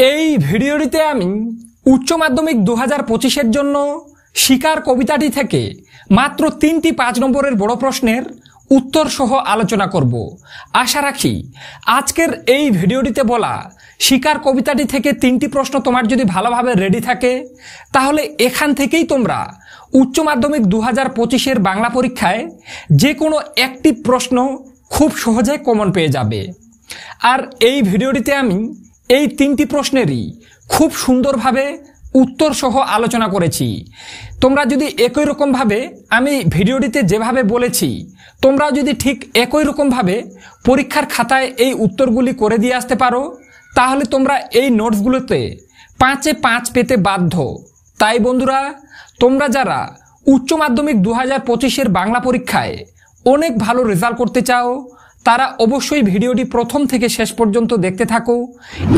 এই ভিডিওটিতে আমি উচ্চ মাধ্যমিক 2025 এর জন্য শিকার কবিতাটি থেকে মাত্র 3টি 5 নম্বরের বড় প্রশ্নের উত্তর সহ আলোচনা করব। আশা রাখি আজকের এই ভিডিওটিতে বলা শিকার কবিতাটি থেকে 3টি প্রশ্ন তোমার যদি ভালোভাবে রেডি থাকে তাহলে এখান থেকেই তোমরা উচ্চ মাধ্যমিক 2025 এর বাংলা পরীক্ষায় যে কোনো একটি প্রশ্ন খুব সহজে কমন পেয়ে যাবে। আর এই ভিডিওটিতে আমি এই 3টি প্রশ্নেরই খুব সুন্দরভাবে উত্তর সহ আলোচনা করেছি। তোমরা যদি একই রকমভাবে আমি ভিডিওটিতে যেভাবে বলেছি তোমরাও যদি ঠিক একই রকমভাবে পরীক্ষার খাতায় এই উত্তরগুলি করে দিয়ে আসতে পারো তাহলে তোমরা এই নোটসগুলোতে 5-এ 5 পেতে বাধ্য। তাই বন্ধুরা, তোমরা যারা উচ্চ মাধ্যমিক 2025 এর বাংলা পরীক্ষায় অনেক ভালো রেজাল্ট করতে চাও তারা অবশ্যই ভিডিওটি প্রথম থেকে শেষ পর্যন্ত দেখতে থাকো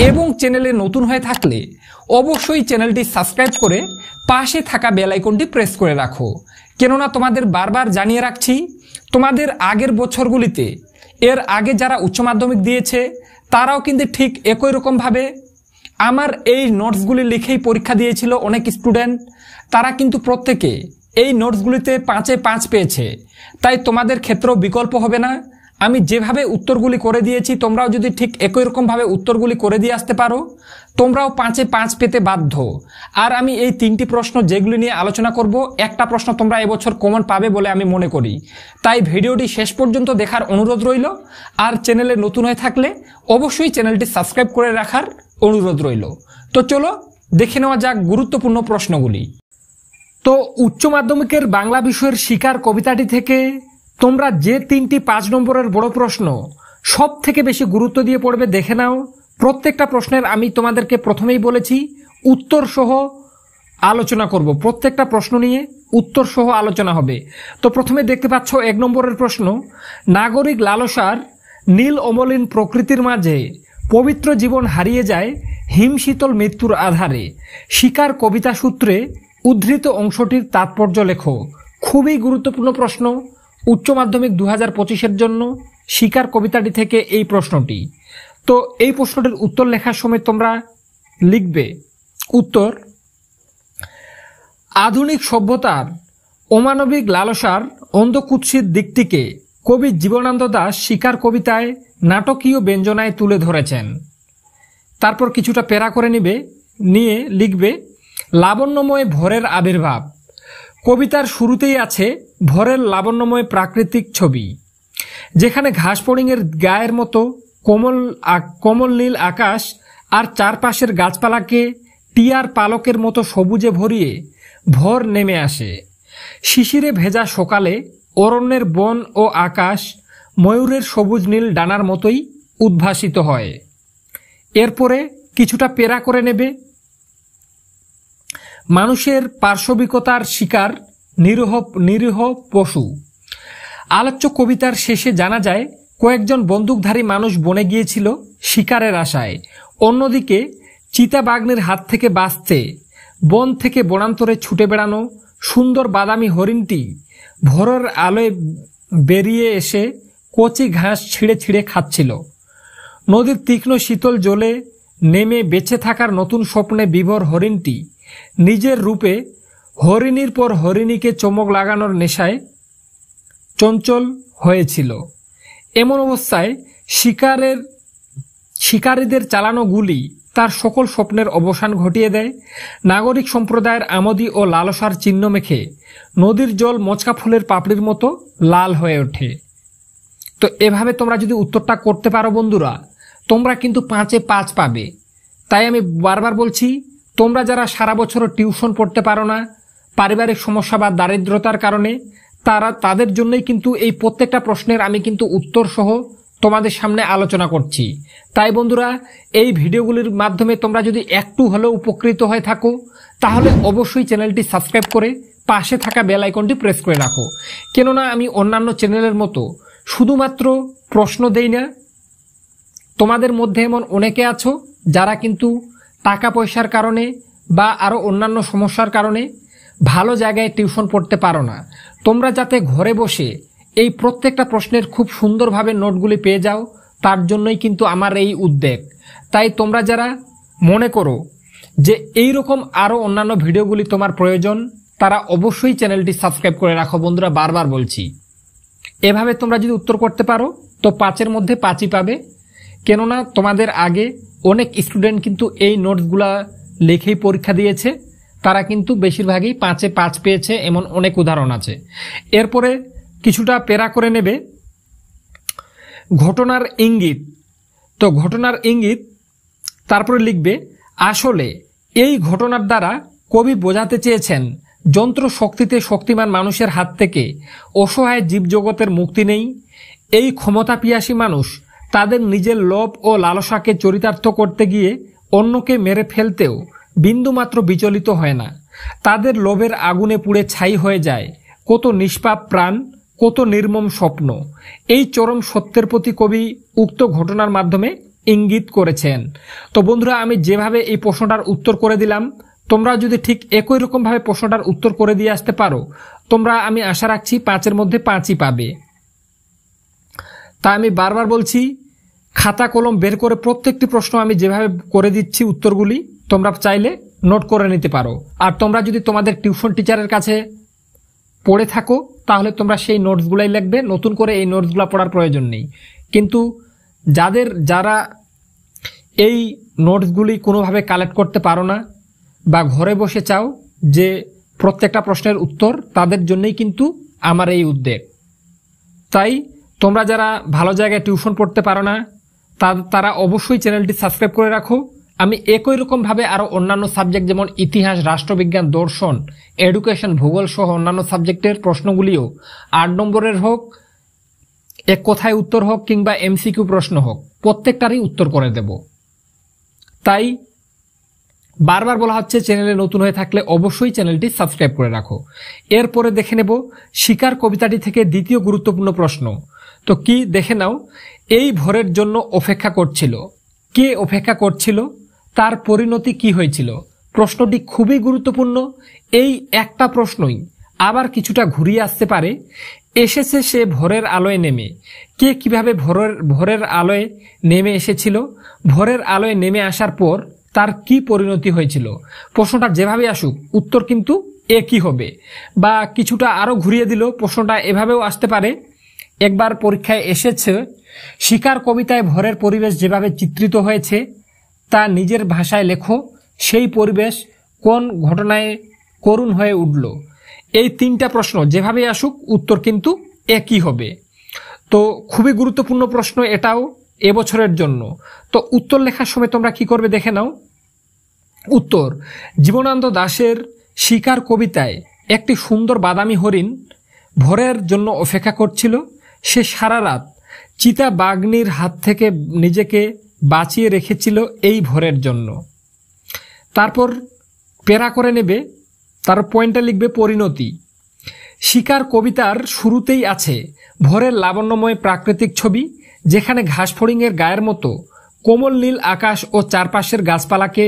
এবং চ্যানেলে নতুন হয়ে থাকলে অবশ্যই চ্যানেলটি সাবস্ক্রাইব করে পাশে থাকা বেল আইকনটি প্রেস করে রাখো। কেননা তোমাদের বারবার জানিয়ে রাখছি, তোমাদের আগের বছরগুলিতে এর আগে যারা উচ্চ মাধ্যমিক দিয়েছে তারাও কিন্তু ঠিক একই রকমভাবে আমার এই নোটসগুলি লিখেই পরীক্ষা দিয়েছিল। অনেক স্টুডেন্ট তারা কিন্তু প্রত্যেকে এই নোটসগুলিতে 5-এ 5 পেয়েছে। তাই তোমাদের ক্ষেত্রেও বিকল্প হবে না। আমি যেভাবে উত্তরগুলি করে দিয়েছি তোমরাও যদি ঠিক একই রকমভাবে উত্তরগুলি করে দিয়ে আসতে পারো তোমরাও 5-এ 5 পেতে বাধ্য। আর আমি এই 3টি প্রশ্ন যেগুলি নিয়ে আলোচনা করব একটা প্রশ্ন তোমরা এবছর কমন পাবে বলে আমি মনে করি। তাই ভিডিওটি শেষ পর্যন্ত দেখার অনুরোধ রইল। আর চ্যানেলে নতুন হয়ে থাকলে অবশ্যই চ্যানেলটি সাবস্ক্রাইব করে রাখার অনুরোধ রইল। তো চলো দেখে নেওয়া যাক গুরুত্বপূর্ণ প্রশ্নগুলি। তো উচ্চ মাধ্যমিকের বাংলা বিষয়ের শিকার কবিতাটি থেকে তোমরা যে 3টি 5 নম্বরের বড় প্রশ্ন সব থেকে বেশি গুরুত্ব দিয়ে পড়বে দেখে নাও। প্রত্যেকটা প্রশ্নের আমি তোমাদেরকে প্রথমেই বলেছি উত্তর সহ আলোচনা করব। প্রত্যেকটা প্রশ্ন নিয়ে উত্তর সহ আলোচনা হবে। তো প্রথমে দেখতে পাচ্ছ 1 নম্বরের প্রশ্ন, নাগরিক লালসার নীল অমলিন প্রকৃতির মাঝে পবিত্র জীবন হারিয়ে যায় হিমশীতল মৃত্যুর আধারে। শিকার কবিতা সূত্রে উদ্ধৃত অংশটির তাৎপর্য লেখো। খুবই গুরুত্বপূর্ণ প্রশ্ন উচ্চ মাধ্যমিক 2025 এর জন্য শিকার কবিতাটি থেকে এই প্রশ্নটি। তো এই প্রশ্নটির উত্তর লেখার সময় তোমরা লিখবে উত্তর, আধুনিক সভ্যতার অমানবিক লালসার অন্ধকুৎসিত দিকটিকে কবি জীবনানন্দ দাশ শিকার কবিতায় নাটকীয় ব্যঞ্জনায় তুলে ধরেছেন। তারপর কিছুটা প্যারা করে নিয়ে লিখবে লাবণ্যময় ভোরের আবির্ভাব। কবিতার শুরুতেই আছে ভোরের লাবণ্যময় প্রাকৃতিক ছবি, যেখানে ঘাস ফড়িংয়ের গায়ের মতো কোমল নীল আকাশ আর চারপাশের গাছপালাকে টিয়ার পালকের মতো সবুজে ভরিয়ে ভোর নেমে আসে। শিশিরে ভেজা সকালে অরণ্যের বন ও আকাশ ময়ূরের সবুজ নীল ডানার মতোই উদ্ভাসিত হয়। এরপরে কিছুটা প্যারা করে নেবে, মানুষের পার্শ্ববিকতার শিকার নিরীহ পশু। আলোচ্য কবিতার শেষে জানা যায় কয়েকজন বন্দুকধারী মানুষ বনে গিয়েছিল শিকারের আশায়। অন্যদিকে চিতাবাঘের হাত থেকে বাঁচতে বন থেকে বনান্তরে ছুটে বেড়ানো সুন্দর বাদামি হরিণটি ভোরের আলোয় বেরিয়ে এসে কচি ঘাস ছিঁড়ে ছিঁড়ে খাচ্ছিল। নদীর তীক্ষ্ণ শীতল জলে নেমে বেঁচে থাকার নতুন স্বপ্নে বিভোর হরিণটি নিজের রূপে হরিণীর পর হরিণীকে চমক লাগানোর নেশায় চঞ্চল হয়েছিল। এমন অবস্থায় শিকারীদের চালানো গুলি তার সকল স্বপ্নের অবসান ঘটিয়ে দেয়। নাগরিক সম্প্রদায়ের আমোদি ও লালসার চিহ্ন মেখে নদীর জল মচকা ফুলের পাপড়ির মতো লাল হয়ে ওঠে। তো এভাবে তোমরা যদি উত্তরটা করতে পারো বন্ধুরা তোমরা কিন্তু 5-এ 5 পাবে। তাই আমি বারবার বলছি, তোমরা যারা সারা বছরও টিউশন পড়তে পারো না পারিবারিক সমস্যা বা দারিদ্রতার কারণে, তাদের জন্যই কিন্তু এই প্রত্যেকটা প্রশ্নের আমি কিন্তু উত্তর সহ তোমাদের সামনে আলোচনা করছি। তাই বন্ধুরা, এই ভিডিওগুলির মাধ্যমে তোমরা যদি একটু হলেও উপকৃত হয়ে থাকো তাহলে অবশ্যই চ্যানেলটি সাবস্ক্রাইব করে পাশে থাকা বেল আইকনটি প্রেস করে রাখো। কেননা আমি অন্যান্য চ্যানেলের মতো শুধুমাত্র প্রশ্ন দেই না, তোমাদের মধ্যে এমন অনেকে আছো যারা কিন্তু টাকা পয়সার কারণে বা আরও অন্যান্য সমস্যার কারণে ভালো জায়গায় টিউশন পড়তে পারো না। তোমরা যাতে ঘরে বসে এই প্রত্যেকটা প্রশ্নের খুব সুন্দরভাবে নোটগুলি পেয়ে যাও তার জন্যই কিন্তু আমার এই উদ্যোগ। তাই তোমরা যারা মনে করো যে এই রকম আরও অন্যান্য ভিডিওগুলি তোমার প্রয়োজন, তারা অবশ্যই চ্যানেলটি সাবস্ক্রাইব করে রাখো। বন্ধুরা, বারবার বলছি, এভাবে তোমরা যদি উত্তর করতে পারো তো 5-এর মধ্যে 5ই পাবে। কেননা তোমাদের আগে অনেক স্টুডেন্ট কিন্তু এই নোটসগুলা লিখেই পরীক্ষা দিয়েছে, তারা কিন্তু বেশিরভাগই 5-এ 5 পেয়েছে, এমন অনেক উদাহরণ আছে। এরপরে কিছুটা প্যারা করে নেবে ঘটনার ইঙ্গিত। তো ঘটনার ইঙ্গিত তারপরে লিখবে, আসলে এই ঘটনার দ্বারা কবি বোঝাতে চেয়েছেন যন্ত্র শক্তিতে শক্তিমান মানুষের হাত থেকে অসহায় জীবজগতের মুক্তি নেই। এই ক্ষমতা পিয়াসী মানুষ তাদের নিজের লোভ ও লালসাকে চরিতার্থ করতে গিয়ে অন্যকে মেরে ফেলতেও বিন্দুমাত্র বিচলিত হয় না। তাদের লোভের আগুনে পুড়ে ছাই হয়ে যায় কত নিষ্পাপ প্রাণ, কত নির্মম স্বপ্ন। এই চরম সত্যের প্রতি কবি উক্ত ঘটনার মাধ্যমে ইঙ্গিত করেছেন। তো বন্ধুরা, আমি যেভাবে এই প্রশ্নটার উত্তর করে দিলাম, তোমরা যদি ঠিক একই রকমভাবে প্রশ্নটার উত্তর করে দিয়ে আসতে পারো, তোমরা, আমি আশা রাখছি 5-এর মধ্যে 5ই পাবে। তা আমি বারবার বলছি, খাতা কলম বের করে প্রত্যেকটি প্রশ্ন আমি যেভাবে করে দিচ্ছি উত্তরগুলি তোমরা চাইলে নোট করে নিতে পারো। আর তোমরা যদি তোমাদের টিউশন টিচারের কাছে পড়ে থাকো তাহলে তোমরা সেই নোটসগুলাই লিখবে, নতুন করে এই নোটসগুলো পড়ার প্রয়োজন নেই। কিন্তু যারা এই নোটসগুলি কোনোভাবে কালেক্ট করতে পারো না বা ঘরে বসে চাও যে প্রত্যেকটা প্রশ্নের উত্তর, তাদের জন্যই কিন্তু আমার এই উদ্যোগ। তাই তোমরা যারা ভালো জায়গায় টিউশন পড়তে পারো না তারা অবশ্যই চ্যানেলটি সাবস্ক্রাইব করে রাখো। আমি একই রকমভাবে আরও অন্যান্য সাবজেক্ট যেমন ইতিহাস, রাষ্ট্রবিজ্ঞান, দর্শন, এডুকেশন, ভূগোল সহ অন্যান্য সাবজেক্টের প্রশ্নগুলিও 8 নম্বরের হোক, এক কথায় উত্তর হোক কিংবা এমসিকিউ প্রশ্ন হোক, প্রত্যেকটারই উত্তর করে দেব। তাই বারবার বলা হচ্ছে, চ্যানেলে নতুন হয়ে থাকলে অবশ্যই চ্যানেলটি সাবস্ক্রাইব করে রাখো। এরপরে দেখে নেব শিকার কবিতাটি থেকে দ্বিতীয় গুরুত্বপূর্ণ প্রশ্ন। তো কি দেখে নাও, এই ভোরের জন্য অপেক্ষা করছিল। কে অপেক্ষা করছিল? তার পরিণতি কি হয়েছিল? প্রশ্নটি খুবই গুরুত্বপূর্ণ। এই একটা প্রশ্নই আবার কিছুটা ঘুরিয়ে আসতে পারে। এসেছে সে ভোরের আলোয় নেমে। কে কিভাবে ভোরের আলোয় নেমে এসেছিল? ভোরের আলোয় নেমে আসার পর তার কি পরিণতি হয়েছিল? প্রশ্নটা যেভাবে আসুক উত্তর কিন্তু একই হবে। বা কিছুটা আরো ঘুরিয়ে দিল, প্রশ্নটা এভাবেও আসতে পারে। একবার পরীক্ষায় এসেছে, শিকার কবিতায় ভোরের পরিবেশ যেভাবে চিত্রিত হয়েছে তা নিজের ভাষায় লেখো। সেই পরিবেশ কোন ঘটনায় করুণ হয়ে উঠল? এই 3টা প্রশ্ন যেভাবে আসুক উত্তর কিন্তু একই হবে। তো খুবই গুরুত্বপূর্ণ প্রশ্ন এটাও এবছরের জন্য। তো উত্তর লেখার সময় তোমরা কি করবে দেখে নাও। উত্তর, জীবনানন্দ দাশের শিকার কবিতায় একটি সুন্দর বাদামি হরিণ ভোরের জন্য অপেক্ষা করছিল। সে সারা রাত চিতা বাঘনির হাত থেকে নিজেকে বাঁচিয়ে রেখেছিল এই ভোরের জন্য। তারপর প্যারা করে নেবে, তার পয়েন্টটা লিখবে পরিণতি। শিকার কবিতার শুরুতেই আছে ভোরের লাবণ্যময় প্রাকৃতিক ছবি, যেখানে ঘাসফড়িংয়ের গায়ের মতো কোমল নীল আকাশ ও চারপাশের গাছপালাকে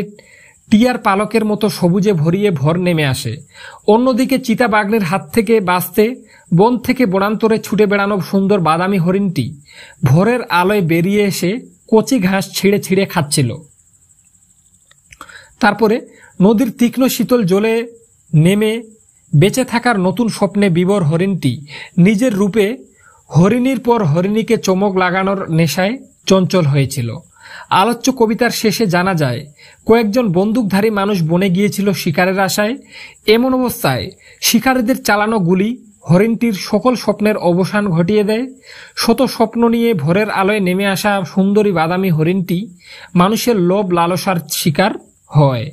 টিয়ার পালকের মতো সবুজে ভরিয়ে ভোর নেমে আসে। অন্যদিকে চিতাবাঘের হাত থেকে বাঁচতে বন থেকে বনান্তরে ছুটে বেড়ানো সুন্দর বাদামি হরিণটি ভোরের আলোয় বেরিয়ে এসে কচি ঘাস ছিঁড়ে ছিঁড়ে খাচ্ছিল। তারপরে নদীর তীক্ষ্ণ শীতল জলে নেমে বেঁচে থাকার নতুন স্বপ্নে বিভোর হরিণটি নিজের রূপে হরিণীর পর হরিণীকে চমক লাগানোর নেশায় চঞ্চল হয়েছিল। আলোচ্য কবিতার শেষে জানা যায় কয়েকজন বন্দুকধারী মানুষ বনে গিয়েছিল শিকারের আশায়। এমন অবস্থায় শিকারীদের চালানো গুলি হরিণটির সকল স্বপ্নের অবসান ঘটিয়ে দেয়। শত স্বপ্ন নিয়ে ভোরের আলোয় নেমে আসা সুন্দরী বাদামি হরিণটি মানুষের লোভ লালসার শিকার হয়।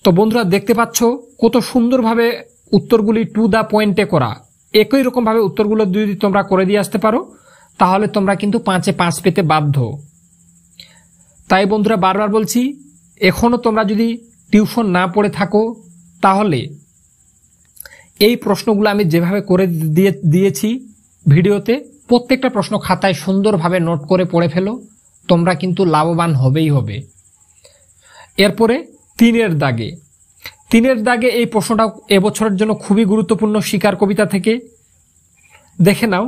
তো বন্ধুরা, দেখতে পাচ্ছ কত সুন্দরভাবে উত্তরগুলি টু দ্য পয়েন্টে করা। একই রকমভাবে উত্তরগুলো যদি তোমরা করে দিয়ে আসতে পারো তাহলে তোমরা কিন্তু 5-এ 5 পেতে বাধ্য। তাই বন্ধুরা, বারবার বলছি, এখনও তোমরা যদি টিউশন না পড়ে থাকো তাহলে এই প্রশ্নগুলো আমি যেভাবে করে দিয়েছি ভিডিওতে, প্রত্যেকটা প্রশ্ন খাতায় সুন্দরভাবে নোট করে পড়ে ফেলো, তোমরা কিন্তু লাভবান হবেই হবে। এরপরে 3-এর দাগে এই প্রশ্নটা এবছরের জন্য খুবই গুরুত্বপূর্ণ। শিকার কবিতা থেকে দেখে নাও,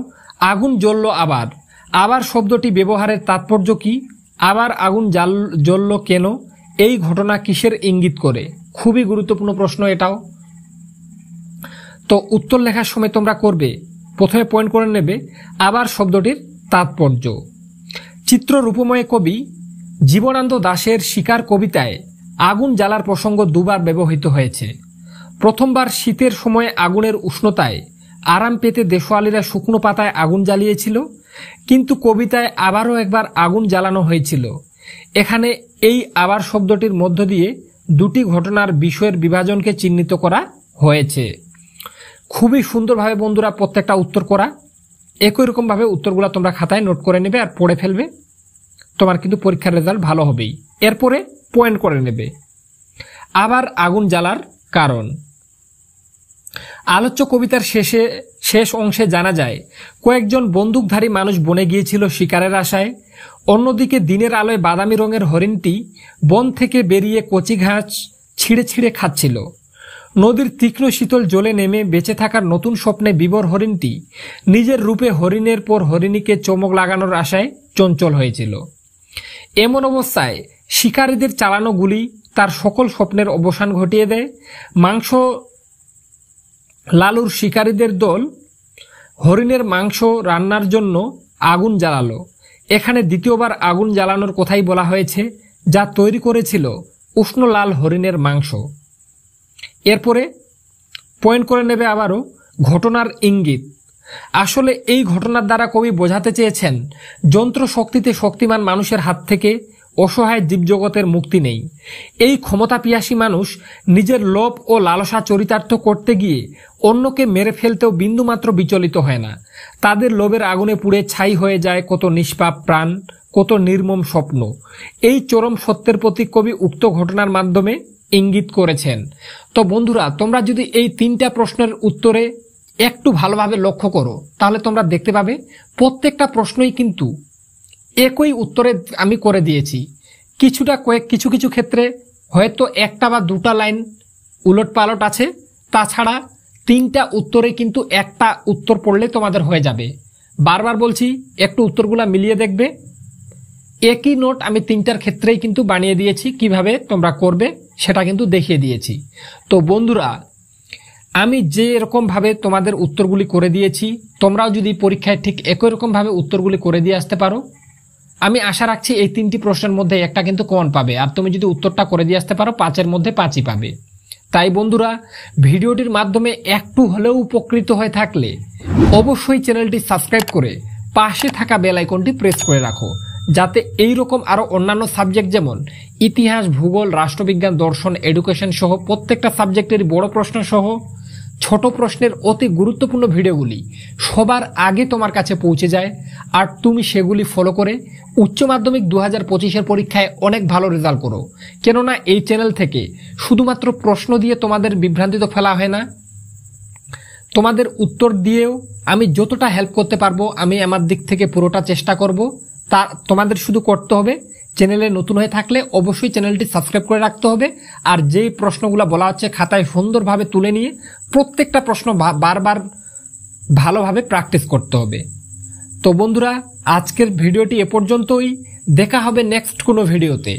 আগুন জ্বলল আবার। আবার শব্দটি ব্যবহারের তাৎপর্য কি? আবার আগুন জ্বলল কেন? এই ঘটনা কিসের ইঙ্গিত করে? খুবই গুরুত্বপূর্ণ প্রশ্ন এটাও। তো উত্তর লেখার সময় তোমরা করবে, প্রথমে পয়েন্ট করে নেবে আবার শব্দটির তাৎপর্য। চিত্ররূপময় কবি জীবনানন্দ দাশের শিকার কবিতায় আগুন জ্বালার প্রসঙ্গ দুবার ব্যবহৃত হয়েছে। প্রথমবার শীতের সময় আগুনের উষ্ণতায় আরাম পেতে দেশওয়ালিরা শুকনো পাতায় আগুন জ্বালিয়েছিল, কিন্তু কবিতায় আবারও একবার আগুন জ্বালানো হয়েছিল। এখানে এই আবার শব্দটির মধ্য দিয়ে দুটি ঘটনার বিষয়ের বিভাজনকে চিহ্নিত করা হয়েছে। খুবই সুন্দরভাবে বন্ধুরা প্রত্যেকটা উত্তর করা। একই রকমভাবে উত্তরগুলো তোমরা খাতায় নোট করে নেবে আর পড়ে ফেলবে, তোমার কিন্তু পরীক্ষার রেজাল্ট ভালো হবেই। এরপরে পয়েন্ট করে নেবে। আবার আগুন জ্বালার কারণ। আলোচ্য কবিতার শেষ অংশে জানা যায় কয়েকজন বন্দুকধারী মানুষ বনে গিয়েছিল শিকারের আশায়। অন্যদিকে দিনের আলোয় বাদামি রঙের হরিণটি বন থেকে বেরিয়ে কচি ঘাস ছিঁড়ে ছিঁড়ে খাচ্ছিল। নদীর তীক্ষ্ণ শীতল জলে নেমে বেঁচে থাকার নতুন স্বপ্নে বিবর হরিণটি নিজের রূপে হরিণের পর হরিণীকে চমক লাগানোর আশায় চঞ্চল হয়েছিল। এমন অবস্থায় শিকারীদের চালানো গুলি তার সকল স্বপ্নের অবসান ঘটিয়ে দেয়। মাংস লালুর শিকারীদের দল হরিণের মাংস রান্নার জন্য আগুন জ্বালালো। এখানে দ্বিতীয়বার আগুন জ্বালানোর কথাই বলা হয়েছে, যা তৈরি করেছিল উষ্ণ লাল হরিণের মাংস। এরপরে পয়েন্ট করে নেবে আবারও ঘটনার ইঙ্গিত। আসলে এই ঘটনার দ্বারা কবি বোঝাতে চেয়েছেন যন্ত্র শক্তিতে শক্তিমান মানুষের হাত থেকে অসহায় জীবজগতের মুক্তি নেই। এই ক্ষমতা পিয়াসী মানুষ নিজের লোভ ও লালসা চরিতার্থ করতে গিয়ে অন্যকে মেরে ফেলতেও বিন্দুমাত্র বিচলিত হয় না। তাদের লোভের আগুনে পুড়ে ছাই হয়ে যায় কত নিষ্পাপ প্রাণ, কত নির্মম স্বপ্ন। এই চরম সত্যের প্রতি কবি উক্ত ঘটনার মাধ্যমে ইঙ্গিত করেছেন। তো বন্ধুরা, তোমরা যদি এই তিনটা প্রশ্নের উত্তরে একটু ভালোভাবে লক্ষ্য করো তাহলে তোমরা দেখতে পাবে প্রত্যেকটা প্রশ্নই কিন্তু একই উত্তরে আমি করে দিয়েছি। কিছু কিছু ক্ষেত্রে হয়তো একটা বা দুটা লাইন উলট পালট আছে, তাছাড়া তিনটা উত্তরে কিন্তু একটা উত্তর পড়লে তোমাদের হয়ে যাবে। বারবার বলছি একটু উত্তরগুলা মিলিয়ে দেখবে। একই নোট আমি তিনটার ক্ষেত্রেই কিন্তু বানিয়ে দিয়েছি, কিভাবে তোমরা করবে সেটা কিন্তু দেখিয়ে দিয়েছি। তো বন্ধুরা, আমি যে এরকম ভাবে তোমাদের উত্তরগুলি করে দিয়েছি, তোমরাও যদি পরীক্ষায় ঠিক একই রকম ভাবে উত্তরগুলি করে দিয়ে আসতে পারো, আমি আশা রাখছি এই তিনটি প্রশ্নের মধ্যে একটা কিন্তু কমন পাবে। আর তুমি যদি উত্তরটা করে দিয়ে আসতে পারো 5-এর মধ্যে 5ই পাবে। তাই বন্ধুরা, ভিডিওটির মাধ্যমে একটু হলেও উপকৃত হয়ে থাকলে অবশ্যই চ্যানেলটি সাবস্ক্রাইব করে পাশে থাকা বেল আইকনটি প্রেস করে রাখো, যাতে এই রকম আরো অন্যান্য সাবজেক্ট যেমন ইতিহাস, ভূগোল, রাষ্ট্রবিজ্ঞান, দর্শন, এডুকেশন সহ প্রত্যেকটা সাবজেক্টের বড় প্রশ্ন সহ ছোট প্রশ্নের অতি গুরুত্বপূর্ণ ভিডিওগুলি সবার আগে তোমার কাছে পৌঁছে যায়, আর তুমি সেগুলি ফলো করে উচ্চ মাধ্যমিক 2025-এর পরীক্ষায় অনেক ভালো রেজাল্ট করো। কেননা এই চ্যানেল থেকে শুধুমাত্র প্রশ্ন দিয়ে তোমাদের বিভ্রান্তিত ফেলা হয় না, তোমাদের উত্তর দিয়েও আমি যতটা হেল্প করতে পারবো আমি আমার দিক থেকে পুরোটা চেষ্টা করব। তা তোমাদের শুধু করতে হবে, চ্যানেলে নতুন হয়ে থাকলে অবশ্যই চ্যানেলটি সাবস্ক্রাইব করে রাখতে হবে, আর যেই প্রশ্নগুলো বলা হচ্ছে খাতায় সুন্দরভাবে তুলে নিয়ে প্রত্যেকটা প্রশ্ন বারবার ভালোভাবে প্র্যাকটিস করতে হবে। তো বন্ধুরা, আজকের ভিডিওটি এ পর্যন্তই। দেখা হবে নেক্সট কোনো ভিডিওতে।